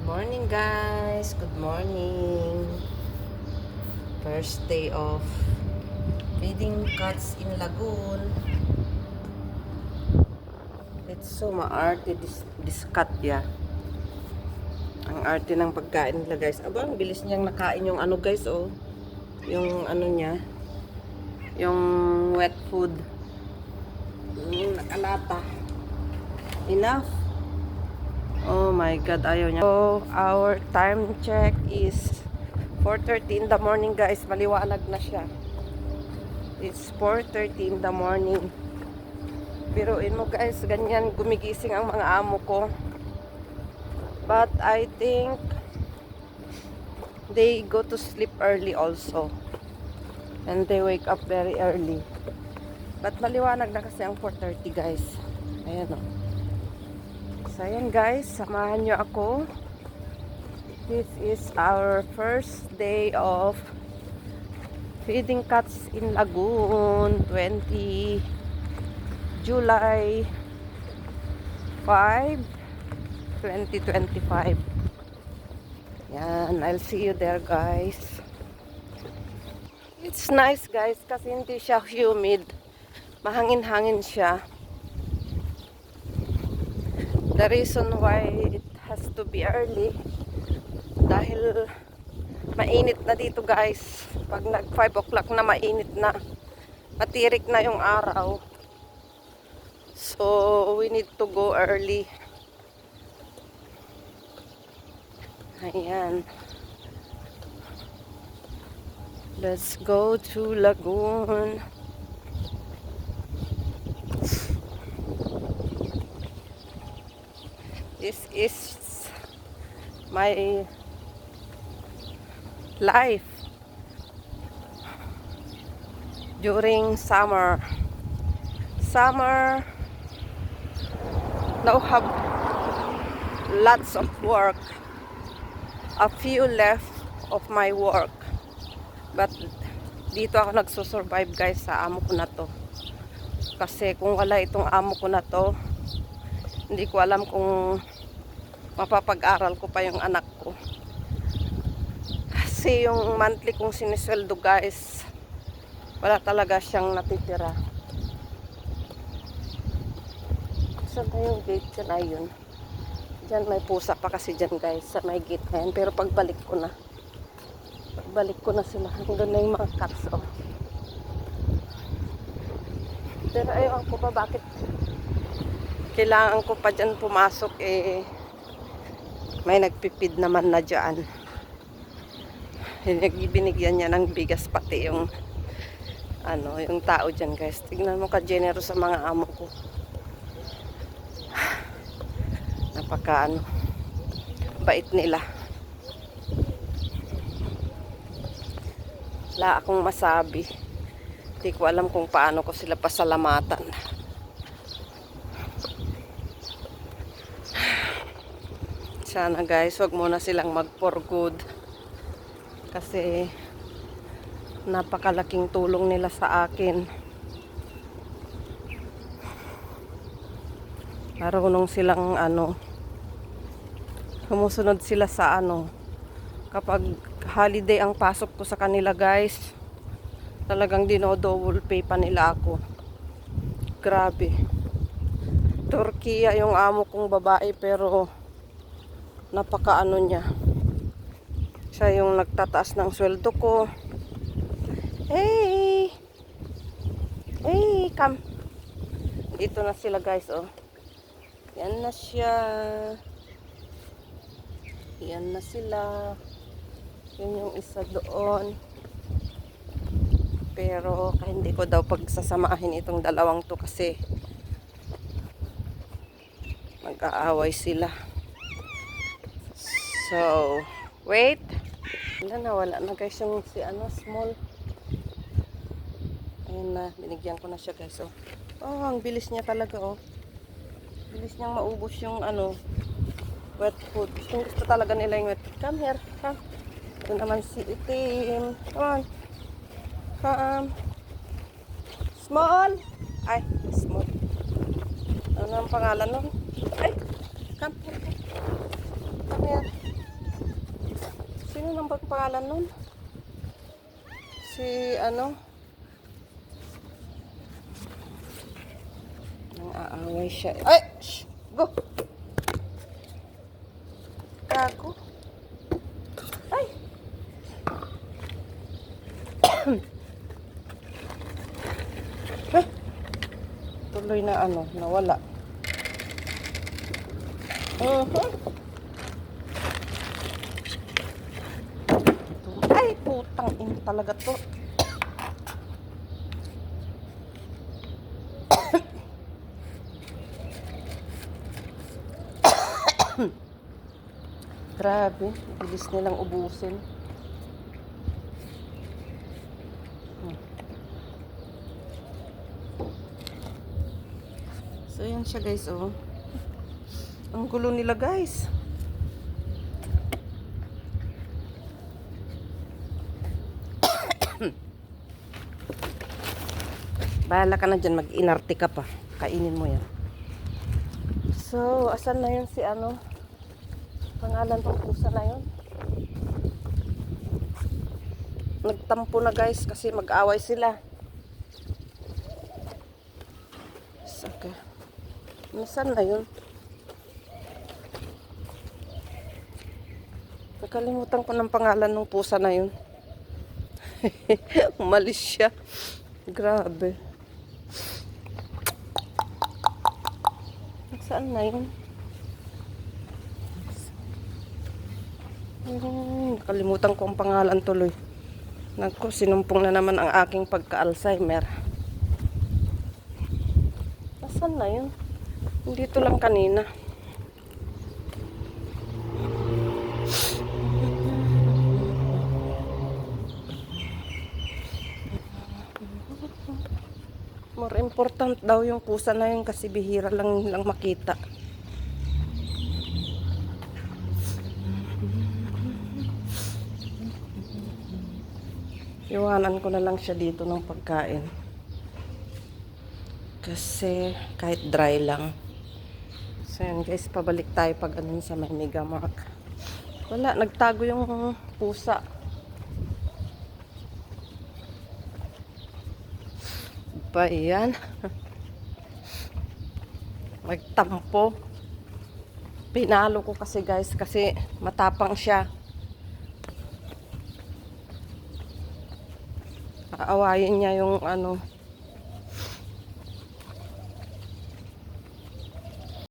Morning guys, good morning. First day of feeding cats in Lagoon. It's so maarte this cat ya. Ang arte ng pagkain nila guys. Aba, ang bilis niyang nakain yung ano guys oh. Yung ano niya. Yung wet food. Nakalata. Enough. Oh my God, ayaw niya. So, our time check is 4:30 in the morning guys. Maliwanag na siya. It's 4:30 in the morning. Biruin mo guys, ganyan gumigising ang mga amo ko. But I think they go to sleep early also. And they wake up very early. But maliwanag na kasi ang 4:30 guys. Ayan o. So ayan guys, samahan nyo ako. This is our first day of feeding cats in Lagoon, 20 July 5, 2025. Yan, I'll see you there guys. It's nice guys kasi hindi siya humid. Mahangin-hangin siya. The reason why it has to be early dahil mainit na dito guys. Pag nag 5 o'clock na mainit na. Matirik na yung araw. So we need to go early. Ayan. Let's go to Lagoon. This is my life during summer. Now have lots of work. A few left of my work. But dito ako nagsusurvive guys sa amo ko na to. Kasi kung wala itong amo ko na to, hindi ko alam kung mapapag-aral ko pa yung anak ko. Kasi yung monthly kong sinisweldo guys, wala talaga siyang natitira. Saan na yung gate dyan? Ayun. Dyan may pusa pa kasi dyan guys, sa may gate na yan. Pero pagbalik ko na sila. Doon na yung mga cats oh. Pero ayaw ko pa bakit kailangan ko pa dyan pumasok eh. May nagpipid naman na dyan. Binigyan niya ng bigas pati yung ano, yung tao dyan guys. Tignan mo ka-generous sa mga amo ko. Napaka ano, bait nila. Wala akong masabi. Hindi ko alam kung paano ko sila pasalamatan. Sana guys, wag muna silang mag for good. Kasi napakalaking tulong nila sa akin. Marunong silang ano, sumusunod sila sa ano. Kapag holiday ang pasok ko sa kanila guys, talagang dino-double pay pa nila ako. Grabe. Turkiya yung amo kong babae pero napakaano niya. Siya yung nagtataas ng sweldo ko. Hey! Hey, come. Dito na sila guys, oh. Yan na siya. Yan na sila. Yun yung isa doon. Pero hindi ko daw pagsasamahin itong dalawang to kasi mag-aaway sila. So, wait. Wala na guys yung si ano, small. Ayun na, binigyan ko na siya guys. Oh, ang bilis niya talaga oh. Bilis niyang maubos yung ano, wet food. Gusto talaga nila yung wet food. Come here, come. Ito naman si Itim. Come on. Come. Small. Ay, small. Ano ang pangalan nun? Ay, come here. Come here. Ano bang pangalan nun? Si ano? Nang aaway siya. Ay! Shh! Go! Gago. Ay! Tuloy na ano, nawala. Ay, putang ina talaga to. Grabe, bilis nilang ubusin. So, yan siya guys, oh. Ang gulo nila guys. Bahala ka na dyan, mag-inarte ka pa. Kainin mo yan. So, asan na yun si ano? Pangalan ng pusa na yun? Nagtampo na guys kasi mag-away sila. Okay. Nasaan na yun? Nakalimutan ko ng pangalan ng pusa na yun. Umalis siya. Grabe. Saan na yun? Nakalimutan ko ang pangalan tuloy. Naku, sinumpong na naman ang aking pagka-Alzheimer. Nasaan na yun? Dito lang kanina. More important daw yung pusa na yun kasi bihira lang nilang makita. Iwanan ko na lang siya dito ng pagkain. Kasi kahit dry lang. So yan guys, pabalik tayo pag ano sa may Megamark. Wala, nagtago yung pusa. Pa yan. Magtampo. Pinalo ko kasi guys kasi matapang siya. Aawayin niya yung ano